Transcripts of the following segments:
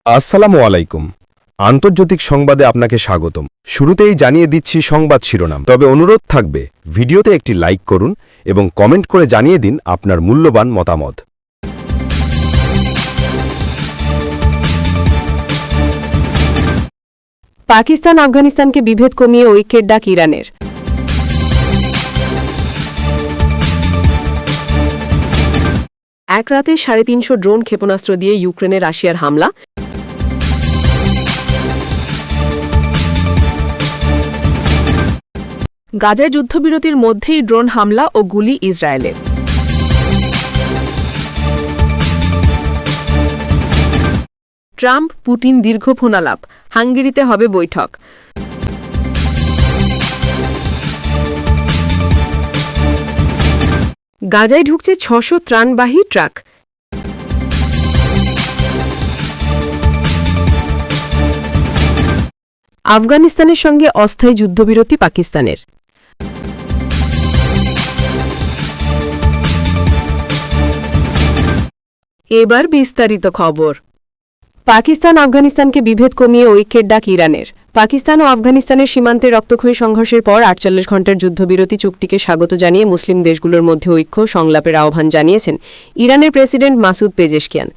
আসসালামু আলাইকুম। আন্তর্জাতিক সংবাদে আপনাকে স্বাগতম। শুরুতেই জানিয়ে দিচ্ছি সংবাদ শিরোনাম, তবে অনুরোধ থাকবে ভিডিওতে একটি লাইক করুন এবং কমেন্ট করে জানিয়ে দিন আপনার মূল্যবান মতামত। পাকিস্তান আফগানিস্তানকে বিভেদ কমিয়ে ঐক্যের ডাক ইরানের। এক রাতে ৩৫০ ড্রোন ক্ষেপণাস্ত্র দিয়ে ইউক্রেনে রাশিয়ার হামলা। গাজায় যুদ্ধবিরতির মধ্যেই ড্রোন হামলা ও গুলি ইসরায়েলের। ট্রাম্প পুতিন দীর্ঘ ফোনালাপ, হাঙ্গেরিতে হবে বৈঠক। গাজায় ঢুকছে ৬০০ ত্রাণবাহী ট্রাক। আফগানিস্তানের সঙ্গে অস্থায়ী যুদ্ধবিরতি পাকিস্তানের। এবার বিস্তারিত খবর। পাকিস্তান আফগানিস্তানকে বিভেদ কমিয়ে ঐক্যের ডাক ইরানের। পাকিস্তান ও আফগানিস্তানের সীমান্তে রক্তক্ষয়ী সংঘর্ষের পর ৪৮ ঘণ্টার যুদ্ধবিরতি চুক্তিকে স্বাগত জানিয়ে মুসলিম দেশগুলোর মধ্যে ঐক্য সংলাপের আহ্বান জানিয়েছেন ইরানের প্রেসিডেন্ট মাসুদ পেজেশকিয়ান।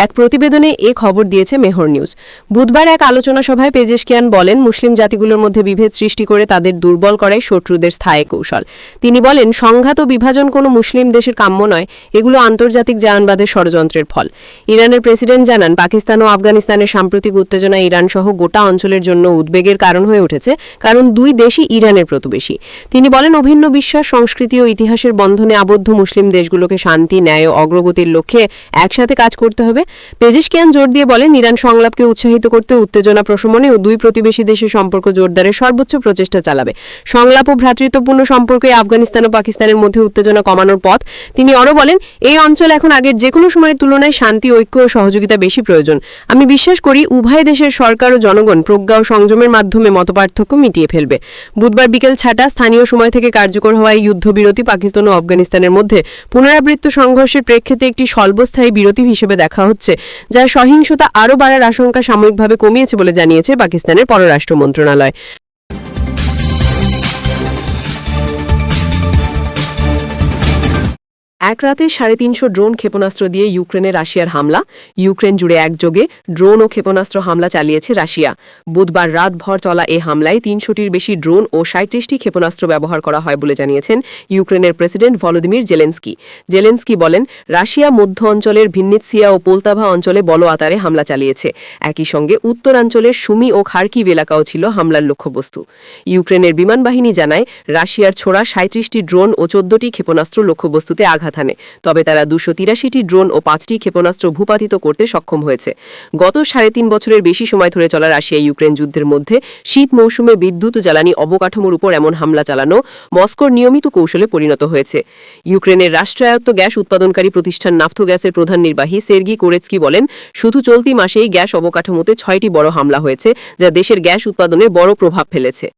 এক প্রতিবেদনে এ খবর দিয়েছে মেহর নিউজ। বুধবার এক আলোচনা সভায় পেজেশকিয়ান বলেন, মুসলিম জাতিগুলোর মধ্যে বিভেদ সৃষ্টি করে তাদের দুর্বল করাই শত্রুদের স্থায়ী কৌশল। তিনি বলেন, সংঘাত ও বিভাজন কোনো মুসলিম দেশের কাম্য নয়, এগুলো আন্তর্জাতিক জায়নবাদের ষড়যন্ত্রের ফল। ইরানের প্রেসিডেন্ট জানান, পাকিস্তান ও আফগানিস্তানের সাম্প্রতিক উত্তেজনা ইরানসহ গোটা অঞ্চলের জন্য উদ্বেগের কারণ হয়ে উঠেছে, কারণ দুই দেশই ইরানের প্রতিবেশী। তিনি বলেন, অভিন্ন বিশ্বাস, সংস্কৃতি ও ইতিহাসের বন্ধনে আবদ্ধ মুসলিম দেশগুলোকে শান্তি, ন্যায় ও অগ্রগতির লক্ষ্যে একসাথে কাজ করতে হবে। পেজেশকিয়ান জোর দিয়ে বলেন, ইরান সংলাপকে উৎসাহিত করতে উত্তেজনা প্রশমনে ও দুই প্রতিবেশী দেশের সম্পর্ক জোরদারের সর্বোচ্চ প্রচেষ্টা চালাবে। সংলাপ ও ভ্রাতৃত্বপূর্ণ সম্পর্কে আফগানিস্তান ও পাকিস্তানের মধ্যে উত্তেজনা কমানোর পথ। তিনি আরও বলেন, এই অঞ্চল এখন আগের যে কোনো সময়ের তুলনায় শান্তি, ঐক্য ও সহযোগিতা বেশি প্রয়োজন। আমি বিশ্বাস করি উভয় দেশের সরকার ও জনগণ প্রজ্ঞা ও সংযমের মাধ্যমে মতপার্থক্য মিটিয়ে ফেলবে। বুধবার বিকেল ৬টা স্থানীয় সময় থেকে কার্যকর হওয়া এই যুদ্ধবিরতি পাকিস্তান ও আফগানিস্তানের মধ্যে পুনরাবৃত্ত সংঘর্ষের প্রেক্ষিতে একটি স্বল্পস্থায়ী বিরতি হিসেবে দেখা হচ্ছে, যা সহিংসতা আরও বাড়ার আশঙ্কা সাময়িকভাবে কমিয়েছে বলে জানিয়েছে পাকিস্তানের পররাষ্ট্র মন্ত্রণালয়। এক রাতে ৩৫০ ড্রোন ক্ষেপণাস্ত্র দিয়ে ইউক্রেনে রাশিয়ার হামলা। ইউক্রেন জুড়ে একযোগে ড্রোন ও ক্ষেপণাস্ত্র হামলা চালিয়েছে রাশিয়া। বুধবার রাতভর চলা এ হামলায় ৩০০টির বেশি ড্রোন ও ৩৭টি ক্ষেপণাস্ত্র ব্যবহার করা হয় বলে জানিয়েছেন ইউক্রেনের প্রেসিডেন্ট ভলোদিমির জেলেনস্কি। জেলেনস্কি বলেন, রাশিয়া মধ্য অঞ্চলের ভিন্নিৎসিয়া ও পোলতাভা অঞ্চলে বল আতারে হামলা চালিয়েছে। একই সঙ্গে উত্তরাঞ্চলের সুমি ও খার্কিভ এলাকাও ছিল হামলার লক্ষ্যবস্তু। ইউক্রেনের বিমান বাহিনী জানায়, রাশিয়ার ছোড়া ৩৭টি ড্রোন ও ১৪টি ক্ষেপণাস্ত্র লক্ষ্যবস্তুতে আঘাত হানে, তবে তারা ২৮৩টি ড্রোন ও ৫টি ক্ষেপণাস্ত্র ভূপাতিত করতে সক্ষম হয়েছে। গত ৩.৫ বছরের বেশি সময় ধরে চলা রাশিয়া ইউক্রেন যুদ্ধের মধ্যে শীত মৌসুমে বিদ্যুৎ ও জ্বালানি অবকাঠামোর উপর এমন হামলা চালানো মস্কোর নিয়মিত কৌশলে পরিণত হয়েছে। ইউক্রেনের রাষ্ট্রায়ত্ত গ্যাস উৎপাদনকারী প্রতিষ্ঠান নাফথোগ্যাসের প্রধান নির্বাহী সের্গি কোরেৎস্কি বলেন, শুধু চলতি মাসেই গ্যাস অবকাঠামোতে ৬টি বড় হামলা হয়েছে, যা দেশের গ্যাস উৎপাদনে বড় প্রভাব ফেলেছে।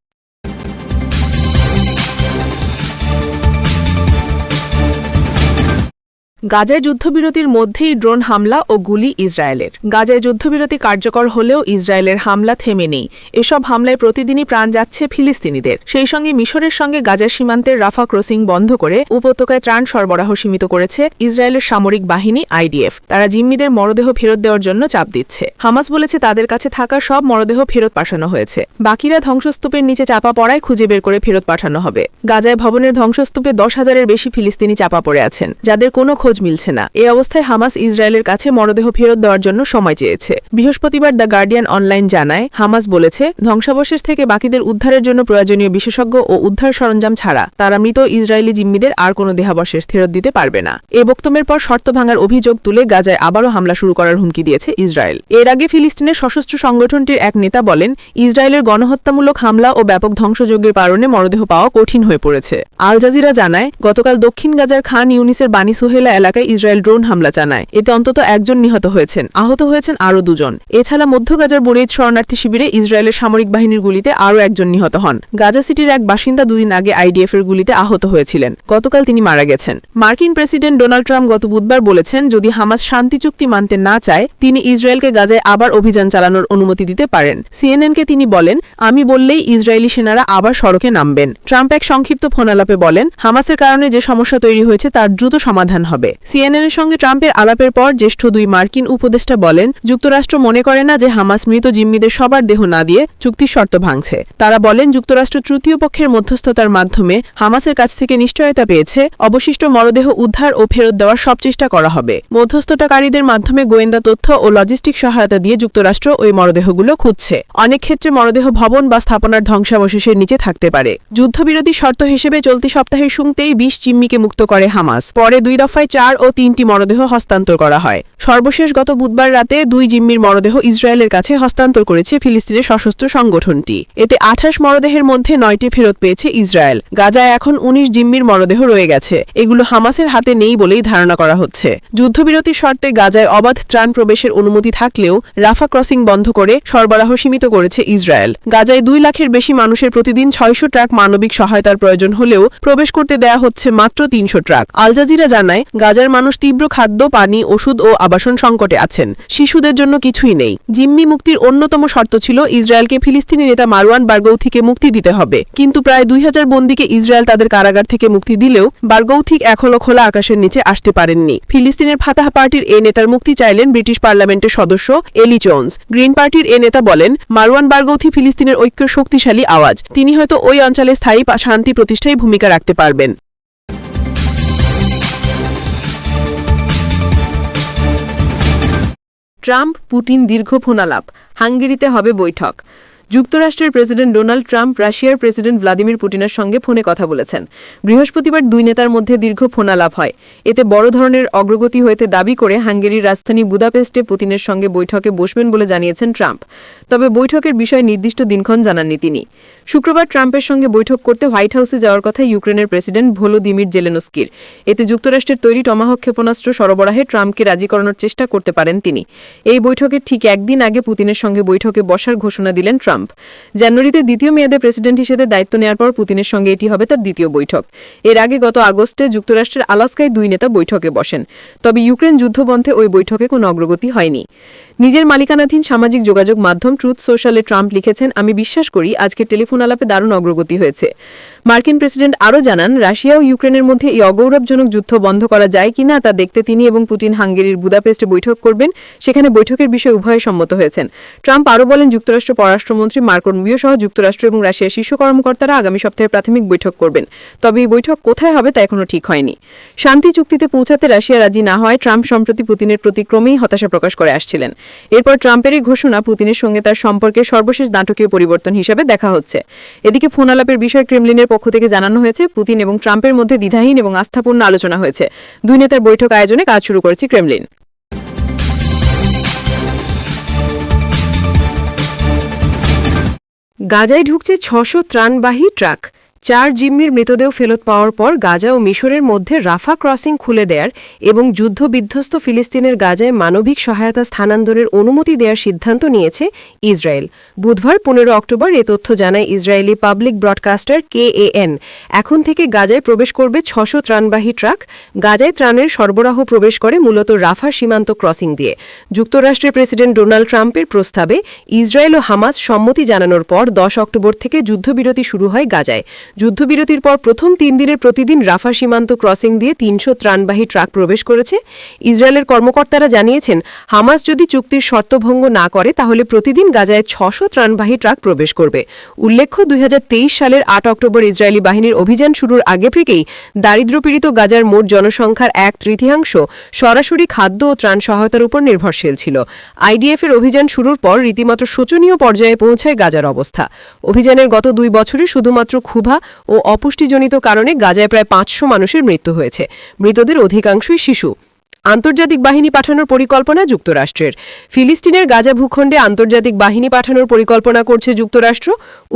গাজায় যুদ্ধবিরতির মধ্যেই ড্রোন হামলা ও গুলি ইসরায়েলের। গাজায় যুদ্ধবিরতি কার্যকর হলেও ইসরায়েলের হামলা থেমে নেই। এসব হামলায় প্রতিদিনই প্রাণ যাচ্ছে ফিলিস্তিনিদের। সেই সঙ্গে মিশরের সঙ্গে গাজার সীমান্তের রাফা ক্রসিং বন্ধ করে উপত্যকায় ত্রাণ সরবরাহ সীমিত করেছে ইসরায়েলের সামরিক বাহিনী আইডিএফ। তারা জিম্মিদের মরদেহ ফেরত দেওয়ার জন্য চাপ দিচ্ছে। হামাস বলেছে, তাদের কাছে থাকা সব মরদেহ ফেরত পাঠানো হয়েছে। বাকিরা ধ্বংসস্তূপের নিচে চাপা পড়ায় খুঁজে বের করে ফেরত পাঠানো হবে। গাজায় ভবনের ধ্বংসস্তূপে ১০,০০০-এর বেশি ফিলিস্তিনি চাপা পড়ে আছেন, যাদের কোনো খোঁজ মিলছে না। এই অবস্থায় হামাস ইসরায়েলের কাছে মরদেহ ফেরত দেওয়ার জন্য সময় চেয়েছে। বৃহস্পতিবার দ্য গার্ডিয়ান অনলাইন জানায়, হামাস বলেছে, ধ্বংসাবশেষ থেকে বাকিদের উদ্ধারের জন্য প্রয়োজনীয় বিশেষজ্ঞ ও উদ্ধার সরঞ্জাম ছাড়া তারা মৃত ইসরায়েলি জিম্মিদের আর কোনো দেহাবশেষ ফেরত দিতে পারবে না। এ বক্তব্যের পর শর্ত ভাঙার অভিযোগ তুলে গাজায় আবারও হামলা শুরু করার হুমকি দিয়েছে ইসরায়েল। এর আগে ফিলিস্তিনের সশস্ত্র সংগঠনটির এক নেতা বলেন, ইসরায়েলের গণহত্যামূলক হামলা ও ব্যাপক ধ্বংসযজ্ঞের কারণে মরদেহ পাওয়া কঠিন হয়ে পড়েছে। আল জাজিরা জানায়, গতকাল দক্ষিণ গাজার খান ইউনিসের বানি সোহেলা এলাকায় ইসরায়েল ড্রোন হামলা চালায়। এতে অন্তত একজন নিহত হয়েছেন, আহত হয়েছেন আরও দুজন। এছাড়া মধ্য গাজার বুরেইদ শরণার্থী শিবিরে ইসরায়েলের সামরিক বাহিনীর গুলিতে আরও একজন নিহত হন। গাজা সিটির এক বাসিন্দা দুদিন আগে আইডিএফের গুলিতে আহত হয়েছিলেন, গতকাল তিনি মারা গেছেন। মার্কিন প্রেসিডেন্ট ডোনাল্ড ট্রাম্প গত বুধবার বলেছেন, যদি হামাস শান্তি চুক্তি মানতে না চায় তিনি ইসরায়েলকে গাজায় আবার অভিযান চালানোর অনুমতি দিতে পারেন। সিএনএনকে তিনি বলেন, আমি বললেই ইসরায়েলি সেনারা আবার সড়কে নামবেন। ট্রাম্প এক সংক্ষিপ্ত ফোনালাপে বলেন, হামাসের কারণে যে সমস্যা তৈরি হয়েছে তার দ্রুত সমাধান হবে। সিএনএনের সঙ্গে ট্রাম্পের আলাপের পর জ্যেষ্ঠ দুই মার্কিন উপদেষ্টা বলেন, যুক্তরাষ্ট্র মনে করে না যে হামাস মৃত জিম্মিদের সবার দেহ না দিয়ে চুক্তির শর্ত ভাঙছে। তারা বলেন, যুক্তরাষ্ট্র তৃতীয় পক্ষের মধ্যস্থতার মাধ্যমে হামাসের কাছ থেকে নিশ্চয়তা পেয়েছে অবশিষ্ট মরদেহ উদ্ধার ও ফেরত দেওয়ার সব চেষ্টা করা হবে। মধ্যস্থতাকারীদের মাধ্যমে গোয়েন্দা তথ্য ও লজিস্টিক সহায়তা দিয়ে যুক্তরাষ্ট্র ওই মরদেহগুলো খুঁজছে। অনেক ক্ষেত্রে মরদেহ ভবন বা স্থাপনার ধ্বংসাবশেষের নিচে থাকতে পারে। যুদ্ধবিরতি শর্ত হিসেবে চলতি সপ্তাহের শুরুতেই ২০ জিম্মিকে মুক্ত করে হামাস। পরে ২ দফায় ৪ ও ৩টি মরদেহ হস্তান্তর করা হয়। সর্বশেষ গত বুধবার রাতে ২ জিম্মির মরদেহ ইসরায়েলের কাছে হস্তান্তর করেছে ফিলিস্তিনের সশস্ত্র সংগঠনটি। এতে ২৮ মরদেহের মধ্যে ৯টি ফেরত পেয়েছে ইসরায়েল। গাজায় এখন ১৯ জিম্মির মরদেহ রয়ে গেছে। এগুলো হামাসের হাতে নেই বলেই ধারণা করা হচ্ছে। যুদ্ধবিরতির শর্তে গাজায় অবাধ ত্রাণ প্রবেশের অনুমতি থাকলেও রাফা ক্রসিং বন্ধ করে সরবরাহ সীমিত করেছে ইসরায়েল। গাজায় ২ লাখের বেশি মানুষের প্রতিদিন ৬০০ ট্রাক মানবিক সহায়তার প্রয়োজন হলেও প্রবেশ করতে দেয়া হচ্ছে মাত্র ৩০০ ট্রাক। আল জাজিরা জানায়, গাজার মানুষ তীব্র খাদ্য, পানি, ওষুধ ও আবাসন সংকটে আছেন। শিশুদের জন্য কিছুই নেই। জিম্মি মুক্তির অন্যতম শর্ত ছিল ইসরায়েলকে ফিলিস্তিনি নেতা মারওয়ান বারগৌথিকে মুক্তি দিতে হবে। কিন্তু প্রায় ২০০০ বন্দীকে ইসরায়েল তাদের কারাগার থেকে মুক্তি দিলেও বারগৌথিক এখনো খোলা আকাশের নিচে আসতে পারেননি। ফিলিস্তিনের ফাতাহ পার্টির এ নেতার মুক্তি চাইলেন ব্রিটিশ পার্লামেন্টের সদস্য এলি জোন্স। গ্রিন পার্টির এ নেতা বলেন, মারওয়ান বারগৌথি ফিলিস্তিনের ঐক্যের শক্তিশালী আওয়াজ। তিনি হয়তো ওই অঞ্চলে স্থায়ী শান্তি প্রতিষ্ঠায় ভূমিকা রাখতে পারবেন। ট্রাম্প পুতিন দীর্ঘ ফোনালাপ, হাঙ্গেরিতে হবে বৈঠক। যুক্তরাষ্ট্রের প্রেসিডেন্ট ডোনাল্ড ট্রাম্প রাশিয়ার প্রেসিডেন্ট ভ্লাদিমির পুতিনের সঙ্গে ফোনে কথা বলেছেন। বৃহস্পতিবার দুই নেতার মধ্যে দীর্ঘ ফোনালাপ হয়। এতে বড় ধরনের অগ্রগতি হয়েছে দাবি করে হাঙ্গেরির রাজধানী বুদাপেস্টে পুতিনের সঙ্গে বৈঠকে বসবেন বলে জানিয়েছেন ট্রাম্প। তবে বৈঠকের বিষয়ে নির্দিষ্ট দিনক্ষণ জানাননি তিনি। শুক্রবার ট্রাম্পের সঙ্গে বৈঠক করতে হোয়াইট হাউসে যাওয়ার কথা ইউক্রেনের প্রেসিডেন্ট ভলোদিমির জেলেনস্কির। এতে যুক্তরাষ্ট্রের তৈরি টমাহক ক্ষেপণাস্ত্র সরবরাহে ট্রাম্পকে রাজি করানোর চেষ্টা করতে পারেন তিনি। এই বৈঠকের ঠিক একদিন আগে পুতিনের সঙ্গে বৈঠকে বসার ঘোষণা দিলেন ট্রাম্প। জানুয়ারিতে দ্বিতীয় মেয়াদে প্রেসিডেন্ট হিসেবে দায়িত্ব নেওয়ার পর পুতিনের সঙ্গে এটি হবে তার দ্বিতীয় বৈঠক। এর আগে গত আগস্টে যুক্তরাষ্ট্রের আলাস্কায় দুই নেতা বৈঠকে বসেন। তবে ইউক্রেন যুদ্ধবন্ধে ওই বৈঠকে কোনো অগ্রগতি হয়নি। নিজের মালিকানাধীন সামাজিক যোগাযোগ মাধ্যম ট্রুথ সোশ্যালে ট্রাম্প লিখেছেন, আমি বিশ্বাস করি আজকের টেলিফোন আলাপে দারুণ অগ্রগতি হয়েছে। মার্কিন প্রেসিডেন্ট আরও জানান, রাশিয়া ও ইউক্রেনের মধ্যে এই অগৌরবজনক যুদ্ধ বন্ধ করা যায় কিনা তা দেখতে তিনি এবং পুতিন হাঙ্গেরির বুদাপেস্টে বৈঠক করবেন। সেখানে বৈঠকের বিষয়ে উভয়ে সম্মত হয়েছেন। ট্রাম্প আরও বলেন, যুক্তরাষ্ট্র পররাষ্ট্রমন্ত্রী মার্কো রুবিও সহ যুক্তরাষ্ট্র এবং রাশিয়ার শীর্ষ কর্মকর্তারা আগামী সপ্তাহে প্রাথমিক বৈঠক করবেন। তবে এই বৈঠক কোথায় হবে তা এখনো ঠিক হয়নি। শান্তি চুক্তিতে পৌঁছাতে রাশিয়া রাজি না হওয়ায় ট্রাম্প সম্প্রতি পুতিনের প্রতি ক্রমেই হতাশা প্রকাশ করে আসছিলেন। এরপর ট্রাম্পের এই ঘোষণা পুতিনের সঙ্গে তার সম্পর্কের সর্বশেষ নাটকীয় পরিবর্তন হিসেবে দেখা হচ্ছে। এদিকে ফোন আলাপের বিষয়ে ক্রেমলিনের পক্ষ থেকে জানানো হয়েছে, পুতিন এবং ট্রাম্পের মধ্যে দ্বিধাহীন এবং আস্থাপূর্ণ আলোচনা হয়েছে। দুই নেতার বৈঠক আয়োজনে কাজ শুরু করেছে ক্রেমলিন। গাজায় ঢুকছে ৬০০ ত্রাণবাহী ট্রাক। ৪ জিম্মির মৃতদেহ ফেরত পাওয়ার পর গাজা ও মিশরের মধ্যে রাফা ক্রসিং খুলে দেয়ার এবং যুদ্ধবিধ্বস্ত ফিলিস্তিনের গাজায় মানবিক সহায়তা স্থানান্তরের অনুমতি দেওয়ার সিদ্ধান্ত নিয়েছে ইসরায়েল। বুধবার ১৫ অক্টোবর এ তথ্য জানায় ইসরায়েলি পাবলিক ব্রডকাস্টার KAN। এখন থেকে গাজায় প্রবেশ করবে ৬০০ ত্রাণবাহী ট্রাক। গাজায় ত্রাণের সরবরাহ প্রবেশ করে মূলত রাফা সীমান্ত ক্রসিং দিয়ে। যুক্তরাষ্ট্রের প্রেসিডেন্ট ডোনাল্ড ট্রাম্পের প্রস্তাবে ইসরায়েল ও হামাস সম্মতি জানানোর পর ১০ অক্টোবর থেকে যুদ্ধবিরতি শুরু হয় গাজায়। যুদ্ধবিরতির পর প্রথম ৩ দিনের প্রতিদিন রাফা সীমান্ত ক্রসিং দিয়ে ৩০০ ত্রাণবাহী ট্রাক প্রবেশ করেছে। ইসরায়েলের কর্মকর্তারা জানিয়েছেন, হামাস যদি চুক্তির শর্তভঙ্গ না করে তাহলে প্রতিদিন গাজায় ৬০০ ত্রাণবাহী ট্রাক প্রবেশ করবে। উল্লেখ্য, ২০২৩ সালের ৮ অক্টোবর ইসরায়েলি বাহিনীর অভিযান শুরুর আগে থেকেই দারিদ্র্যপীড়িত গাজার মোট জনসংখ্যার ১/৩ সরাসরি খাদ্য ও ত্রাণ সহায়তার উপর নির্ভরশীল ছিল। আইডিএফের অভিযান শুরুর পর রীতিমতো শোচনীয় পর্যায়ে পৌঁছায় গাজার অবস্থা। অভিযানের গত ২ বছরে শুধুমাত্র ক্ষুধা ও অপুষ্টিজনিত কারণে গাজায় প্রায় ৫০০ মানুষের মৃত্যু হয়েছে। মৃতদের অধিকাংশই শিশু। আন্তর্জাতিক বাহিনী পাঠানোর পরিকল্পনা যুক্তরাষ্ট্রের। ফিলিস্তিনের গাজা ভূখণ্ডে আন্তর্জাতিক বাহিনী পাঠানোর পরিকল্পনা করছে যুক্তরাষ্ট্র।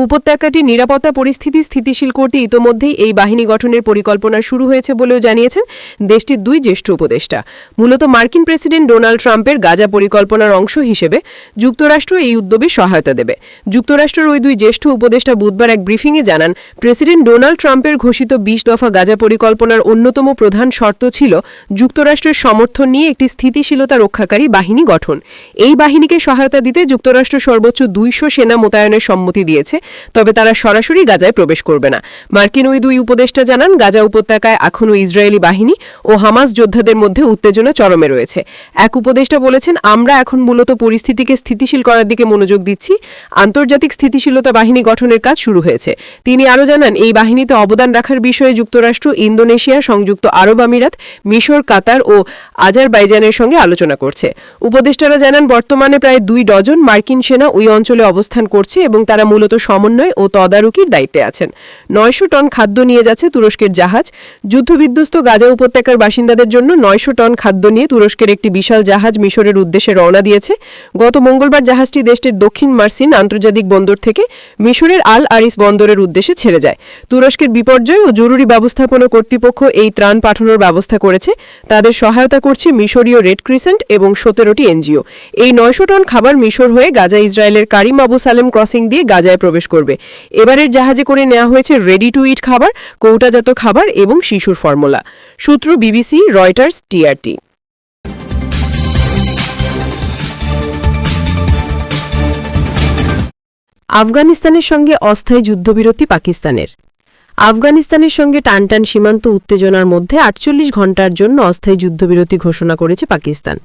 উপত্যকাটির নিরাপত্তা পরিস্থিতি স্থিতিশীল করতে ইতোমধ্যেই এই বাহিনী গঠনের পরিকল্পনা শুরু হয়েছে বলেও জানিয়েছেন দেশটির দুই জ্যেষ্ঠ উপদেষ্টা। মূলত মার্কিন প্রেসিডেন্ট ডোনাল্ড ট্রাম্পের গাজা পরিকল্পনার অংশ হিসেবে যুক্তরাষ্ট্র এই উদ্যোগে সহায়তা দেবে। যুক্তরাষ্ট্রের ওই দুই জ্যেষ্ঠ উপদেষ্টা বুধবার এক ব্রিফিংয়ে জানান, প্রেসিডেন্ট ডোনাল্ড ট্রাম্পের ঘোষিত ২০ দফা গাজা পরিকল্পনার অন্যতম প্রধান শর্ত ছিল যুক্তরাষ্ট্রের সমর্থন নিয়ে একটি স্থিতিশীলতা রক্ষাকারী বাহিনী গঠন। এই বাহিনীকে সহায়তা দিতে যুক্তরাষ্ট্র সর্বোচ্চ ২০০ সেনা মোতায়েনের সম্মতি দিয়েছে, তবে তারা সরাসরি গাজায় প্রবেশ করবে না। মার্কিন ওই দুই উপদেষ্টা জানান, গাজা উপত্যকায় এখনও ইসরায়েলি বাহিনী ও হামাস যোদ্ধাদের মধ্যে উত্তেজনা চরমে রয়েছে। এক উপদেষ্টা বলেছেন, আমরা এখন মূলত পরিস্থিতিকে স্থিতিশীল করার দিকে মনোযোগ দিচ্ছি। আন্তর্জাতিক স্থিতিশীলতা বাহিনী গঠনের কাজ শুরু হয়েছে। তিনি আরও জানান, এই বাহিনীতে অবদান রাখার বিষয়ে যুক্তরাষ্ট্র, ইন্দোনেশিয়া, সংযুক্ত আরব আমিরাত, মিশর, কাতার ও আজারবাইজানের সঙ্গে আলোচনা করছে। উপদেষ্টারা জানান, বর্তমানে প্রায় ২ ডজন মার্কিন সেনা ওই অঞ্চলে অবস্থান করছে এবং তারা মূলত সমন্বয় ও তদারকির দায়িত্বে আছেন। ৯০০ টন খাদ্য নিয়ে যাচ্ছে তুরস্কের জাহাজ। যুদ্ধবিধ্বস্ত গাজা উপত্যকার বাসিন্দাদের জন্য ৯০০ টন খাদ্য নিয়ে তুরস্কের একটি বিশাল জাহাজ মিশরের উদ্দেশ্যে রওনা দিয়েছে। গত মঙ্গলবার জাহাজটি দেশটির দক্ষিণ মার্সিন আন্তর্জাতিক বন্দর থেকে মিশরের আল আরিস বন্দরের উদ্দেশ্যে ছেড়ে যায়। তুরস্কের বিপর্যয় ও জরুরি ব্যবস্থাপনা কর্তৃপক্ষ এই ত্রাণ পাঠানোর ব্যবস্থা করেছে। তাদের সহায়তা করছে মিশরীয় রেড ক্রিসেন্ট এবং ১৭টি এনজিও। এই ৯০০ টন খাবার মিশর হয়ে গাজা ইসরায়েলের কারিম আবু সালেম ক্রসিং দিয়ে গাজায় প্রবেশ করবে। এবারের জাহাজে করে নেওয়া হয়েছে রেডি টু ইট খাবার, কৌটাজাত খাবার এবং শিশুর ফর্মুলা। সূত্র বিবিসি, রয়টার্স, টিআরটি। আফগানিস্তানের সঙ্গে অস্থায়ী যুদ্ধবিরতি পাকিস্তানের। আফগানিস্তানের সঙ্গে টানটান সীমান্ত উত্তেজনার মধ্যে ৪৮ ঘণ্টার জন্য অস্থায়ী যুদ্ধবিরতি ঘোষণা করেছে পাকিস্তান।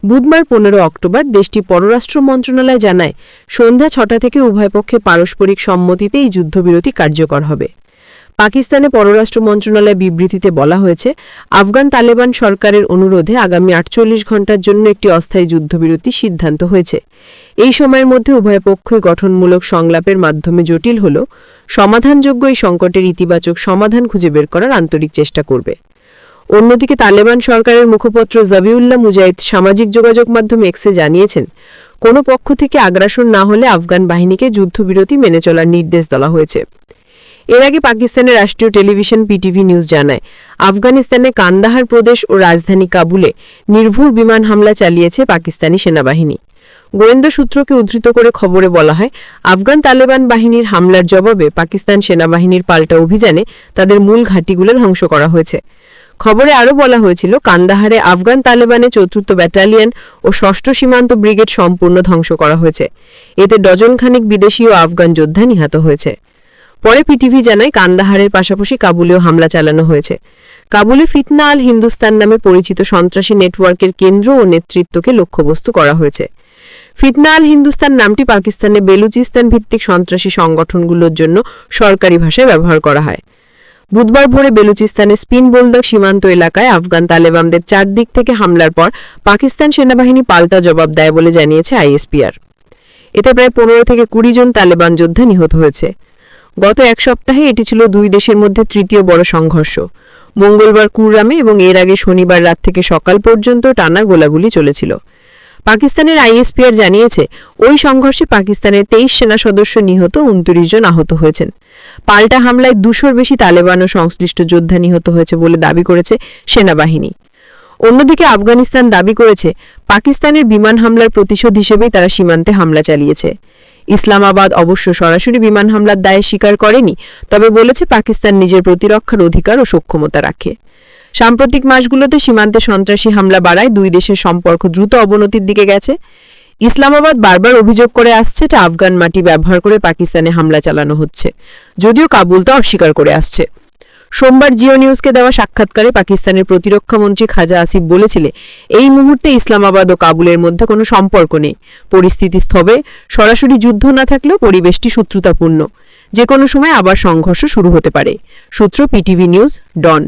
বুধবার ১৫ অক্টোবর দেশটি পররাষ্ট্র মন্ত্রণালয় জানায়, সন্ধ্যা ৬টা থেকে উভয় পক্ষে পারস্পরিক সম্মতিতে এই যুদ্ধবিরতি কার্যকর হবে। পাকিস্তানে পররাষ্ট্র মন্ত্রণালয় বিবৃতিতে বলা হয়েছে, আফগান তালেবান সরকারের অনুরোধে আগামী ৪৮ ঘণ্টার জন্য একটি অস্থায়ী যুদ্ধবিরতি সিদ্ধান্ত হয়েছে। এই সময়ের মধ্যে উভয় পক্ষই গঠনমূলক সংলাপের মাধ্যমে জটিল হল সমাধানযোগ্য এই সংকটের ইতিবাচক সমাধান খুঁজে বের করার আন্তরিক চেষ্টা করবে। অন্যদিকে তালেবান সরকারের মুখপাত্র জাবিউল্লাহ মুজাহিদ সামাজিক যোগাযোগ মাধ্যম এক্সে জানিয়েছেন, কোনো পক্ষ থেকে আগ্রাসন না হলে আফগান বাহিনীকে যুদ্ধবিরতি মেনে চলার নির্দেশ দেওয়া হয়েছে। এর আগে পাকিস্তানের রাষ্ট্রীয় টেলিভিশন পিটিভি নিউজ জানায়, আফগানিস্তানে কান্দাহার প্রদেশ ও রাজধানী কাবুলে নির্ভুল বিমান হামলা চালিয়েছে পাকিস্তানি সেনাবাহিনী। গোয়েন্দা সূত্রকে উদ্ধৃত করে খবরে বলা হয়, আফগান তালেবান বাহিনীর হামলার জবাবে পাকিস্তান সেনাবাহিনীর পাল্টা অভিযানে তাদের মূল ঘাঁটিগুলো ধ্বংস করা হয়েছে। খবরে আরও বলা হয়েছিল, কান্দাহারে আফগান তালেবানের ৪র্থ ব্যাটালিয়ন ও ৬ষ্ঠ সীমান্ত ব্রিগেড সম্পূর্ণ ধ্বংস করা হয়েছে। এতে ডজনখানেক বিদেশি ও আফগান যোদ্ধা নিহত হয়েছে। পরে পিটিভি জানায়, কান্দাহারের পাশাপাশি কাবুলেও হামলা চালানো হয়েছে। কাবুলে ফিতনা আল হিন্দুস্তান নামে পরিচিত সন্ত্রাসী নেটওয়ার্কের কেন্দ্র ও নেতৃত্বকে লক্ষ্যবস্তু করা হয়েছে। ফিতনা আল হিন্দুস্তান নামটি পাকিস্তানে বেলুচিস্তান ভিত্তিক সন্ত্রাসী সংগঠনগুলোর জন্য সরকারি ভাষায় ব্যবহার করা হয়। বুধবার ভোরে বেলুচিস্তানের স্পিন বোলদাক সীমান্ত এলাকায় আফগান তালেবানদের ৪ দিক থেকে হামলার পর পাকিস্তান সেনাবাহিনী পাল্টা জবাব দেয় বলে জানিয়েছে আইএসপিআর। এতে প্রায় ১৫ থেকে ২০ জন তালেবান যোদ্ধা নিহত হয়েছে। গত এক সপ্তাহে এটি ছিল দুই দেশের মধ্যে তৃতীয় বড় সংঘর্ষ। মঙ্গলবার কুররামে এবং এর আগে শনিবার রাত থেকে সকাল পর্যন্ত টানা গোলাগুলি চলেছিল। পাকিস্তানের আইএসপিআর জানিয়েছে, ওই সংঘর্ষে পাকিস্তানের ২৩ সেনা সদস্য নিহত, ২৯ জন আহত হয়েছেন। পাল্টা হামলায় ২০০-র বেশি তালেবান ও সংশ্লিষ্ট যোদ্ধা নিহত হয়েছে বলে দাবি করেছে সেনাবাহিনী। অন্যদিকে আফগানিস্তান দাবি করেছে, পাকিস্তানের বিমান হামলার প্রতিশোধ হিসেবেই তারা সীমান্তে হামলা চালিয়েছে। ইসলামাবাদ অবশ্য সরাসরি বিমান হামলার দায় স্বীকার করেনি, তবে বলেছে পাকিস্তান নিজের প্রতিরক্ষার অধিকার ও সক্ষমতা রাখে। সাম্প্রতিক মাসগুলোতে সীমান্তে সন্ত্রাসী হামলা বাড়ায় দুই দেশের সম্পর্ক দ্রুত অবনতির দিকে গেছে। ইসলামাবাদ বারবার অভিযোগ করে আসছে যে আফগান মাটি ব্যবহার করে পাকিস্তানে হামলা চালানো হচ্ছে, যদিও কাবুল তা অস্বীকার করে আসছে। সোমবার জিও নিউজকে দেওয়া সাক্ষাৎকারে পাকিস্তানের প্রতিরক্ষা মন্ত্রী খাজা আসিফ বলেছিলেন, এই মুহূর্তে ইসলামাবাদ ও কাবুলের মধ্যে কোনো সম্পর্ক নেই। পরিস্থিতি স্থবে, সরাসরি যুদ্ধ না থাকলেও পরিবেশটি শত্রুতাপূর্ণ। যে কোনো সময় আবার সংঘর্ষ শুরু হতে পারে। সূত্র পিটিভি নিউজ, ডন।